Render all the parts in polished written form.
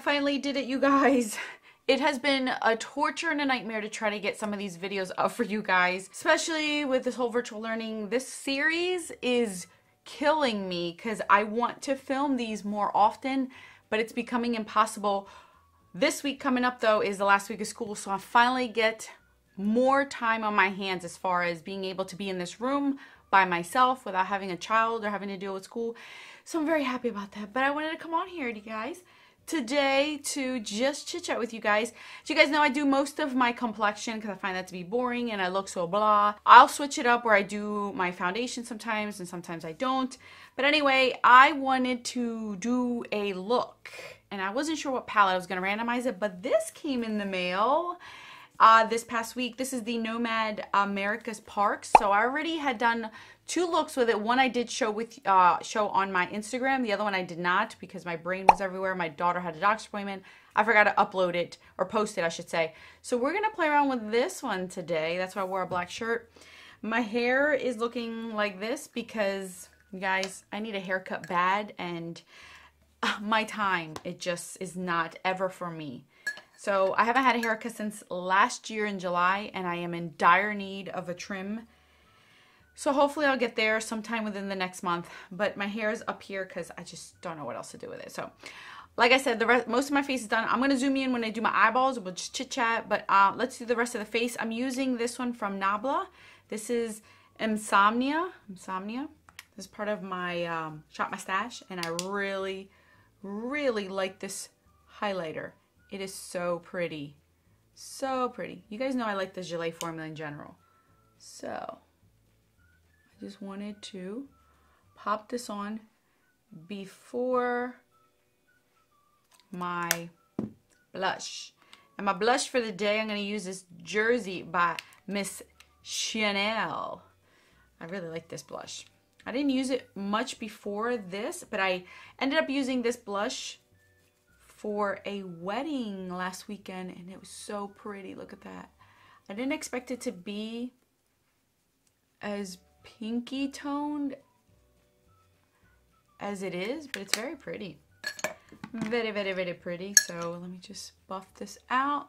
finally did it, you guys. It has been a torture and a nightmare to try to get some of these videos up for you guys, especially with this whole virtual learning. This series is killing me because I want to film these more often, but it's becoming impossible. This week coming up, though, is the last week of school, so I finally get more time on my hands as far as being able to be in this room by myself without having a child or having to deal with school. So I'm very happy about that. But I wanted to come on here, you guys, today to just chit chat with you guys. As you guys know, I do most of my complexion because I find that to be boring and I look so blah. I'll switch it up where I do my foundation sometimes and sometimes I don't. But anyway, I wanted to do a look and I wasn't sure what palette I was going to randomize it, but this came in the mail this past week. This is the Nomad America's Parks. So I already had done 2 looks with it. One I did show on my Instagram. The other one I did not because my brain was everywhere. My daughter had a doctor's appointment. I forgot to upload it or post it, I should say. So we're gonna play around with this one today. That's why I wore a black shirt. My hair is looking like this because, you guys, I need a haircut bad, and my time, it just is not ever for me. So I haven't had a haircut since last year in July, and I am in dire need of a trim. So hopefully I'll get there sometime within the next month. But my hair is up here because I just don't know what else to do with it. So like I said, most of my face is done. I'm going to zoom in when I do my eyeballs. We'll just chit chat. But let's do the rest of the face. I'm using this one from Nomad. This is Insomnia. This is part of my Shop My Stash. And I really, really like this highlighter. It is so pretty. So pretty. You guys know I like the Gelée formula in general. So I just wanted to pop this on before my blush. And my blush for the day, I'm going to use this Jersey by Miss Chanel. I really like this blush. I didn't use it much before this, but I ended up using this blush for a wedding last weekend, and it was so pretty. Look at that. I didn't expect it to be as pinky toned as it is, but it's very pretty. Very, very, very pretty. So let me just buff this out.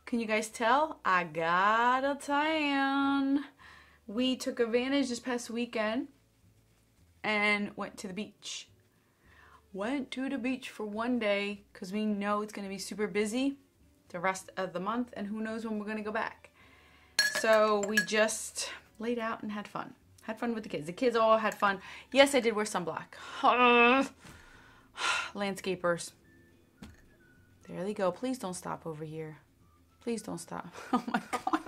Can you guys tell? I got a tan. We took advantage this past weekend and went to the beach. Went to the beach for one day because we know it's going to be super busy the rest of the month, and who knows when we're going to go back. So we just laid out and had fun. Had fun with the kids. The kids all had fun. Yes, I did wear sunblock. Landscapers. There they go. Please don't stop over here. Please don't stop. Oh my God.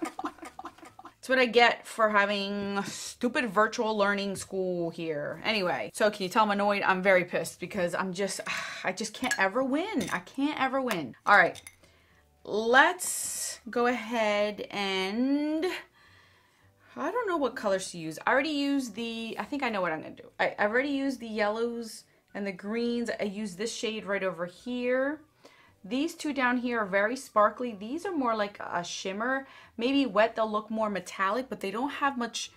That's what I get for having stupid virtual learning school here. Anyway, so can you tell I'm annoyed? I'm very pissed because I just can't ever win. I can't ever win. All right, let's go ahead and, I don't know what colors to use. I already used I think I know what I'm gonna do. I already used the yellows and the greens. I used this shade right over here. These 2 down here are very sparkly. These are more like a shimmer. Maybe wet, they'll look more metallic, but they don't have much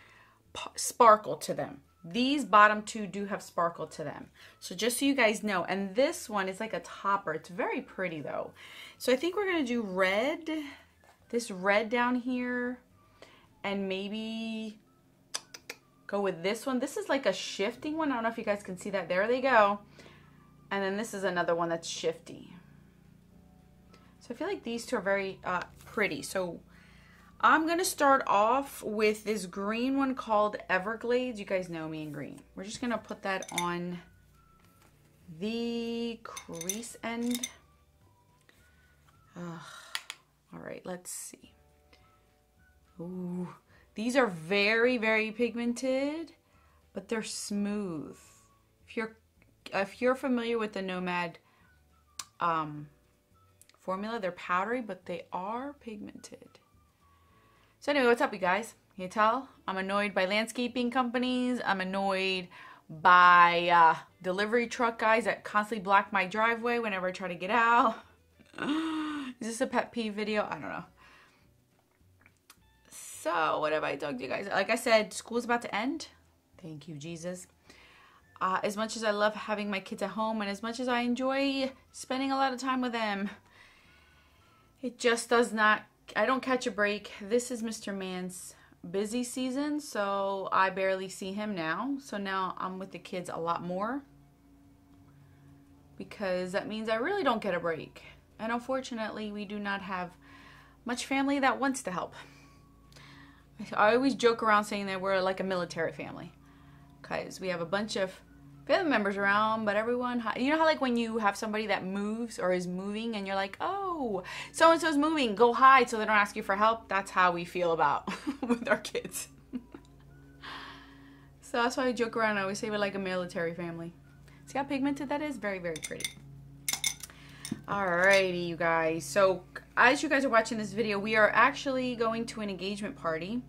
sparkle to them. These bottom 2 do have sparkle to them. So just so you guys know. And this one is like a topper. It's very pretty though. So I think we're going to do red. This red down here. And maybe go with this one. This is like a shifting one. I don't know if you guys can see that. There they go. And then this is another one that's shifty. So I feel like these 2 are very pretty. So I'm going to start off with this green one called Everglades. You guys know me in green. We're just going to put that on the crease end. All right, let's see. Ooh, these are very, very pigmented, but they're smooth. If you're familiar with the Nomad formula, they're powdery, but they are pigmented. So anyway, what's up, you guys? Can you tell? I'm annoyed by landscaping companies. I'm annoyed by delivery truck guys that constantly block my driveway whenever I try to get out. Is this a pet peeve video? I don't know. So what have I talked to you guys? Like I said, school's about to end. Thank you, Jesus. As much as I love having my kids at home and as much as I enjoy spending a lot of time with them, it just does not, I don't catch a break. This is Mr. Man's busy season, so I barely see him now. So now I'm with the kids a lot more because that means I really don't get a break. And unfortunately, we do not have much family that wants to help. I always joke around saying that we're like a military family because we have a bunch of family members around, but everyone, you know how like when you have somebody that moves or is moving and you're like, oh, so-and-so's moving, go hide so they don't ask you for help. That's how we feel about with our kids. So that's why I joke around. I always say we're like a military family. See how pigmented that is? Very, very pretty. Alrighty, you guys. So as you guys are watching this video, we are actually going to an engagement party.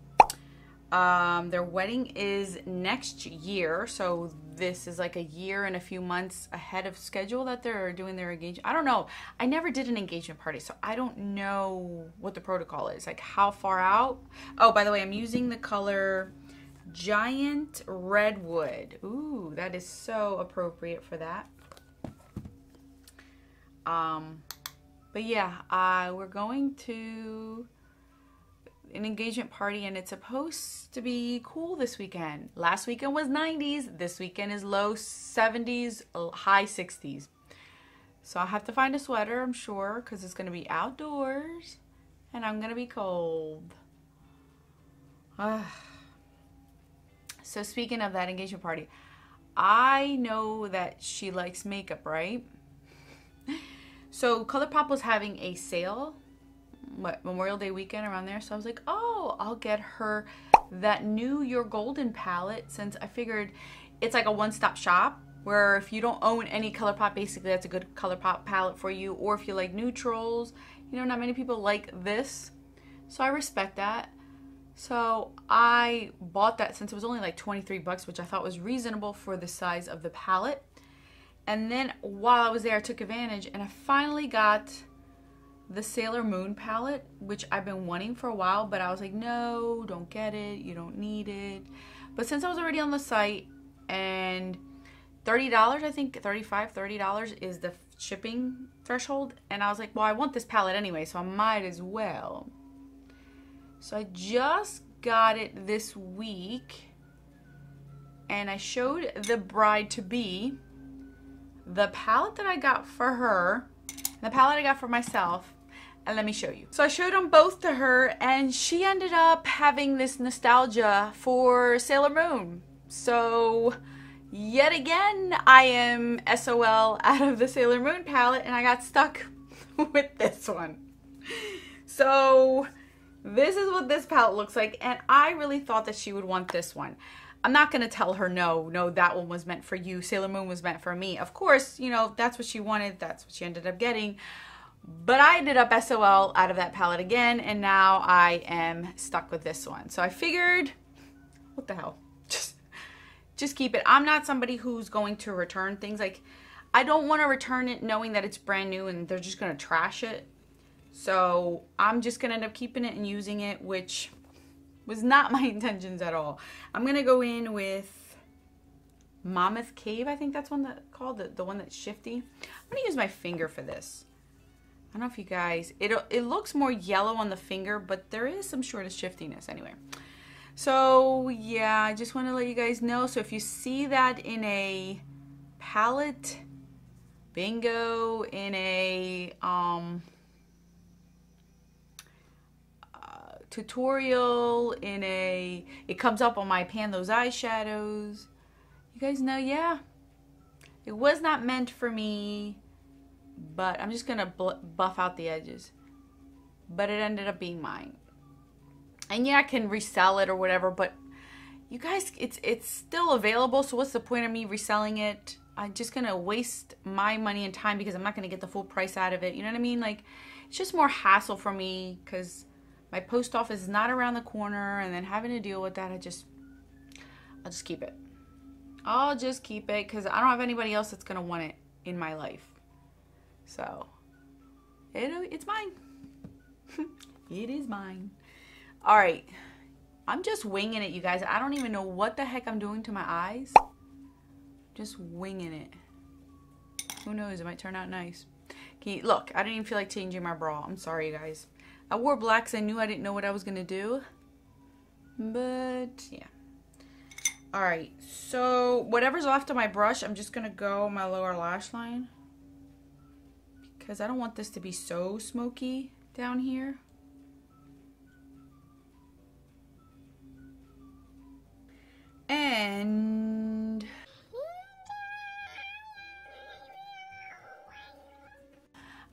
Their wedding is next year, so this is like a year and a few months ahead of schedule that they're doing their engagement. I don't know. I never did an engagement party, so I don't know what the protocol is, like how far out. Oh, by the way, I'm using the color Giant Redwood. Ooh, that is so appropriate for that. But yeah, we're going to an engagement party and it's supposed to be cool this weekend. Last weekend was 90s. This weekend is low 70s, high 60s. So I'll have to find a sweater, I'm sure, because it's going to be outdoors and I'm going to be cold. So speaking of that engagement party, I know that she likes makeup, right? So ColourPop was having a sale, Memorial Day weekend around there. So I was like, oh, I'll get her that new Your Golden palette, since I figured it's like a one-stop shop where if you don't own any ColourPop, basically that's a good ColourPop palette for you. Or if you like neutrals, you know, not many people like this. So I respect that. So I bought that since it was only like 23 bucks, which I thought was reasonable for the size of the palette. And then while I was there, I took advantage and I finally got the Sailor Moon palette, which I've been wanting for a while, but I was like, no, don't get it. You don't need it. But since I was already on the site and $30, I think $30 is the shipping threshold. And I was like, well, I want this palette anyway, so I might as well. So I just got it this week and I showed the bride-to-be the palette that I got for her, the palette I got for myself, and let me show you. So I showed them both to her and she ended up having this nostalgia for Sailor Moon. So yet again, I am SOL out of the Sailor Moon palette and I got stuck with this one. So this is what this palette looks like and I really thought that she would want this one. I'm not going to tell her, no, that one was meant for you. Sailor Moon was meant for me. Of course, you know, that's what she wanted. That's what she ended up getting. But I ended up SOL out of that palette again. And now I am stuck with this one. So I figured, what the hell? Just keep it. I'm not somebody who's going to return things. Like, I don't want to return it knowing that it's brand new and they're just going to trash it. So I'm just going to end up keeping it and using it, which was not my intentions at all. I'm going to go in with Mammoth Cave. I think that's one that called the one that's shifty. I'm going to use my finger for this. I don't know if you guys, it looks more yellow on the finger, but there is some sort of shiftiness anyway. So yeah, I just want to let you guys know. So if you see that in a palette, bingo, in a tutorial, in a, it comes up on my pan those eyeshadows, you guys know, yeah, it was not meant for me, but I'm just gonna buff out the edges, but it ended up being mine. And yeah, I can resell it or whatever, but you guys, it's still available, so what's the point of me reselling it? I'm just gonna waste my money and time because I'm not gonna get the full price out of it, you know what I mean? Like, it's just more hassle for me because my post office is not around the corner, and then having to deal with that, I'll just keep it. I'll just keep it because I don't have anybody else that's gonna want it in my life. So it's mine. It is mine. All right, I'm just winging it, you guys. I don't even know what the heck I'm doing to my eyes, Just winging it. Who knows? It might turn out nice. Look, I didn't even feel like changing my bra. I'm sorry, you guys. I wore black because I knew I didn't know what I was going to do. But, yeah. Alright, so whatever's left of my brush, I'm just going to go my lower lash line. Because I don't want this to be so smoky down here. And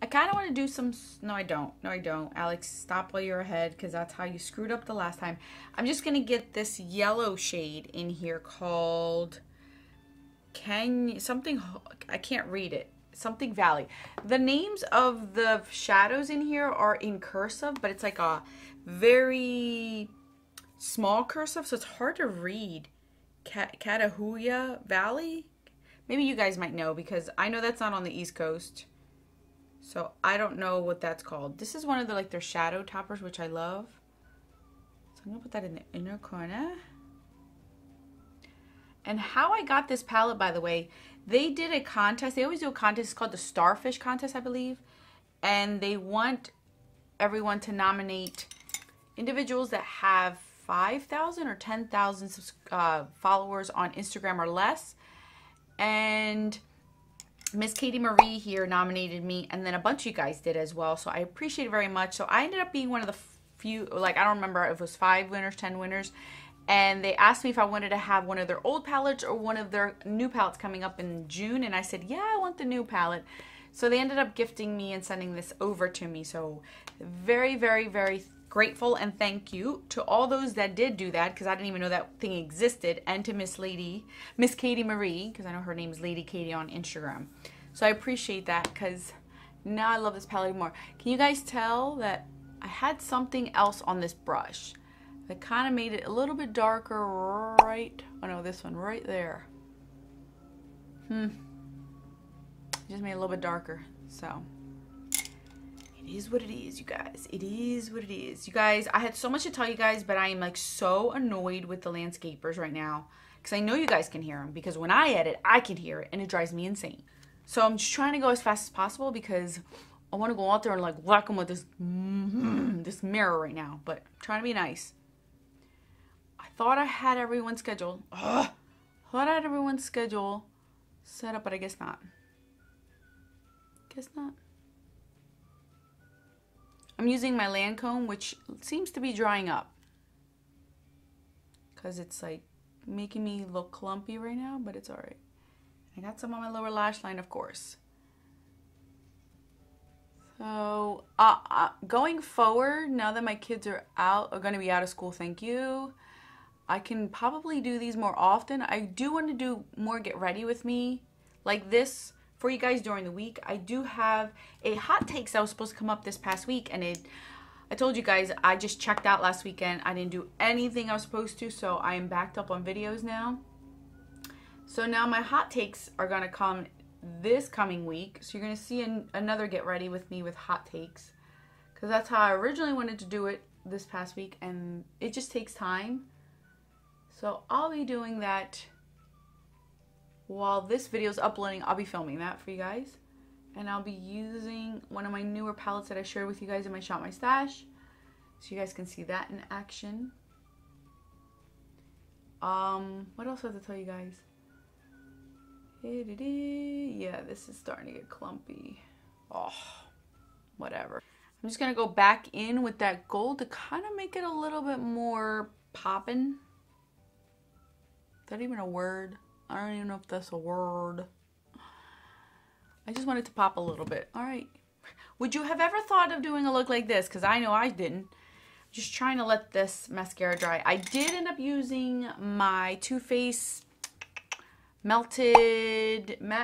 I kind of want to do some, no I don't, Alex, stop while you're ahead, because that's how you screwed up the last time. I'm just going to get this yellow shade in here called, I can't read it, something Valley. The names of the shadows in here are in cursive, but it's like a very small cursive, so it's hard to read. Catahoula Valley? Maybe you guys might know, because I know that's not on the East Coast. So I don't know what that's called. This is one of their shadow toppers, which I love. So I'm going to put that in the inner corner. And how I got this palette, by the way, they did a contest. They always do a contest. It's called the Starfish Contest, I believe. And they want everyone to nominate individuals that have 5,000 or 10,000 followers on Instagram or less. And Miss Katie Marie here nominated me, and then a bunch of you guys did as well, so I appreciate it very much. So I ended up being one of the few, I don't remember if it was 5 winners, 10 winners, and they asked me if I wanted to have one of their old palettes or one of their new palettes coming up in June, and I said, yeah, I want the new palette. So they ended up gifting me and sending this over to me, so very, very, very grateful and thank you to all those that did do that, because I didn't even know that thing existed, and to Miss Katie Marie, because I know her name is Lady Katie on Instagram. So I appreciate that, because now I love this palette more. Can you guys tell that I had something else on this brush that kind of made it a little bit darker right, oh no, this one right there. Just made it a little bit darker, so it is what it is, you guys. It is what it is. You guys, I had so much to tell you guys, but I am so annoyed with the landscapers right now, because I know you guys can hear them, because when I edit, I can hear it, and it drives me insane. So I'm just trying to go as fast as possible, because I want to go out there and whack them with this this mirror right now, but I'm trying to be nice. I thought I had everyone's schedule. Ugh. I thought I had everyone's schedule set up, but I guess not. Guess not. I'm using my Lancome, which seems to be drying up, because it's making me look clumpy right now, but it's alright. I got some on my lower lash line, of course. So going forward, now that my kids are going to be out of school, thank you, I can probably do these more often. I do want to do more get ready with me like this for you guys during the week. I do have a hot takes that was supposed to come up this past week, and I told you guys I just checked out last weekend. I didn't do anything I was supposed to, so I am backed up on videos now. So now my hot takes are going to come this coming week. So you're going to see another get ready with me with hot takes, because that's how I originally wanted to do it this past week, and it just takes time. So I'll be doing that while this video is uploading. I'll be filming that for you guys, and I'll be using one of my newer palettes that I shared with you guys in my Shop My Stash, so you guys can see that in action. What else have to tell you guys? Yeah, this is starting to get clumpy. Oh, whatever. I'm just gonna go back in with that gold to kind of make it a little bit more poppin'. Is that even a word? I don't even know if that's a word. I just want it to pop a little bit. All right. Would you have ever thought of doing a look like this? Because I know I didn't. Just trying to let this mascara dry. I did end up using my Too Faced matte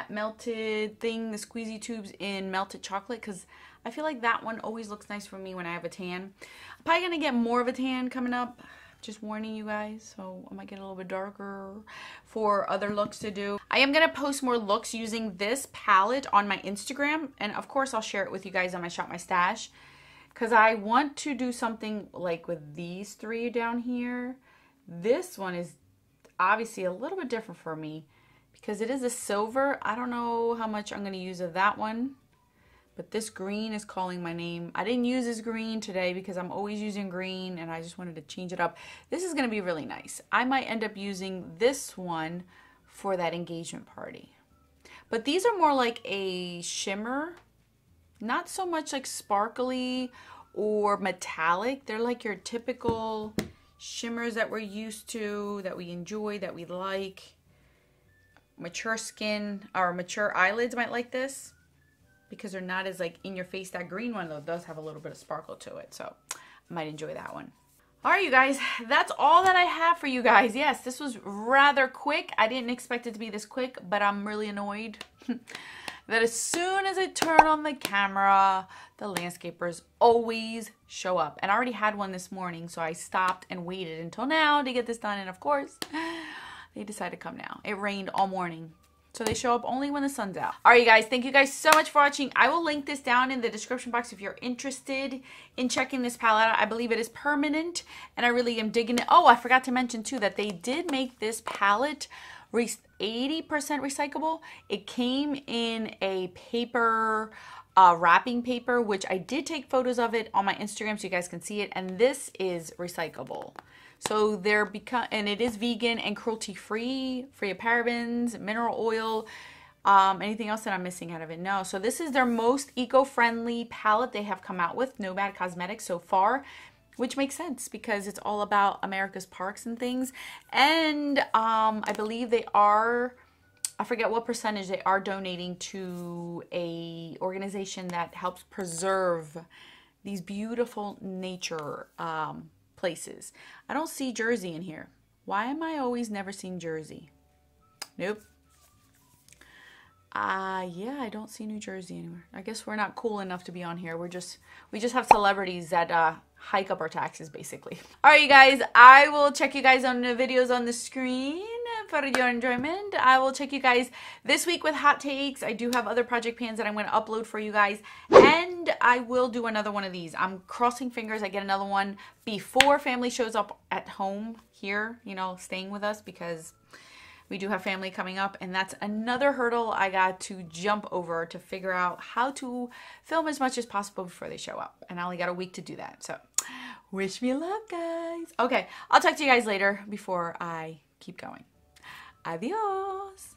melted thing, the squeezy tubes in melted chocolate, because I feel like that one always looks nice for me when I have a tan. I'm probably going to get more of a tan coming up. Just warning you guys, so I might get a little bit darker for other looks to do. I am going to post more looks using this palette on my Instagram, and of course I'll share it with you guys on my Shop My Stash, because I want to do something like with these three down here. This one is obviously a little bit different for me, because it is a silver. I don't know how much I'm going to use of that one, but this green is calling my name. I didn't use this green today because I'm always using green and I just wanted to change it up. This is going to be really nice. I might end up using this one for that engagement party. But these are more like a shimmer, not so much like sparkly or metallic. They're like your typical shimmers that we're used to, that we enjoy, that we like. Mature skin or mature eyelids might like this because they're not as like in your face. That green one though does have a little bit of sparkle to it, so I might enjoy that one. All right, you guys, that's all that I have for you guys. Yes, this was rather quick. I didn't expect it to be this quick, but I'm really annoyed that as soon as I turn on the camera, the landscapers always show up. And I already had one this morning, so I stopped and waited until now to get this done. And of course, they decided to come now. It rained all morning, so they show up only when the sun's out. All right, you guys, thank you guys so much for watching. I will link this down in the description box if you're interested in checking this palette out. I believe it is permanent, and I really am digging it. Oh, I forgot to mention, too, that they did make this palette 80% recyclable. It came in a paper, wrapping paper, which I did take photos of it on my Instagram so you guys can see it, and this is recyclable. So and it is vegan and cruelty-free, free of parabens, mineral oil, anything else that I'm missing out of it? No. So this is their most eco-friendly palette they have come out with, Nomad Cosmetics so far, which makes sense because it's all about America's parks and things. And I believe they are, I forget what percentage they are donating to a organization that helps preserve these beautiful nature places. I don't see Jersey in here. Why am I always never seeing Jersey? Nope. Yeah, I don't see New Jersey anywhere. I guess we're not cool enough to be on here. We just have celebrities that hike up our taxes, basically. All right, you guys, I will check you guys on the videos on the screen for your enjoyment. I will check you guys this week with hot takes. I do have other project pans that I'm going to upload for you guys, and I will do another one of these. I'm crossing fingers I get another one before family shows up at home here, you know, staying with us, because we do have family coming up, and that's another hurdle I got to jump over to figure out how to film as much as possible before they show up. And I only got a week to do that. So wish me luck, guys. Okay, I'll talk to you guys later before I keep going. Adios.